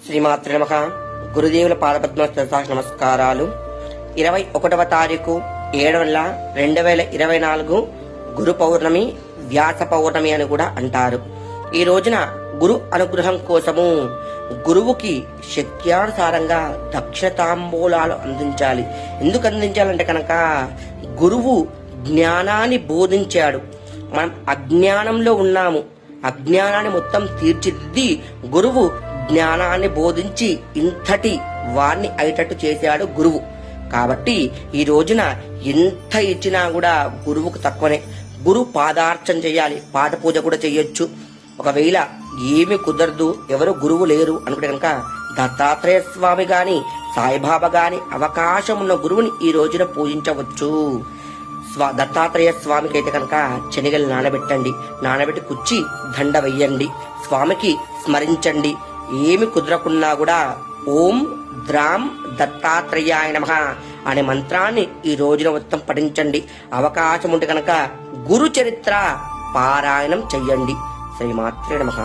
శ్రీమాత్రే నమః. గురుదేవుల పాదపద్మ నమస్కారాలు. 21వ తారీఖు 7 నెల 2024 గురు పౌర్ణమి, వ్యాస పౌర్ణమి అని కూడా అంటారు. ఈ రోజున గురు అనుగ్రహం కోసము గురువుకి శక్త్యానుసారంగా దక్షిణ తాంబూలాలు అందించాలి. ఎందుకు అందించాలంటే కనుక గురువు జ్ఞానాన్ని బోధించాడు. మనం అజ్ఞానంలో ఉన్నాము. అజ్ఞానాన్ని మొత్తం తీర్చిదిద్ది గురువు జ్ఞానాన్ని బోధించి ఇంతటి వారిని అయ్యేటట్టు చేశాడు గురువు. కాబట్టి ఈ రోజున ఎంత ఇచ్చినా కూడా గురువుకు తక్కువనే. గురు పాదార్చన చేయాలి, పాద పూజ కూడా చేయొచ్చు. ఒకవేళ ఏమి కుదరదు, ఎవరు గురువు లేరు అనుకుంటే కనుక దత్తాత్రేయ స్వామి గాని సాయిబాబా గాని అవకాశం ఉన్న గురువుని ఈ రోజున పూజించవచ్చు. దత్తాత్రేయ స్వామికి అయితే కనుక శనగలు నానబెట్టి కుచ్చి దండ వెయ్యండి, స్వామికి స్మరించండి. ఏమి కుదరకున్నా కూడా ఓం ద్రాం దత్తాత్రేయాయ నమః అనే మంత్రాన్ని ఈ రోజున మొత్తం పఠించండి. అవకాశం ఉంటే కనుక గురు చరిత్ర పారాయణం చెయ్యండి. శ్రీమాత్రే నమః.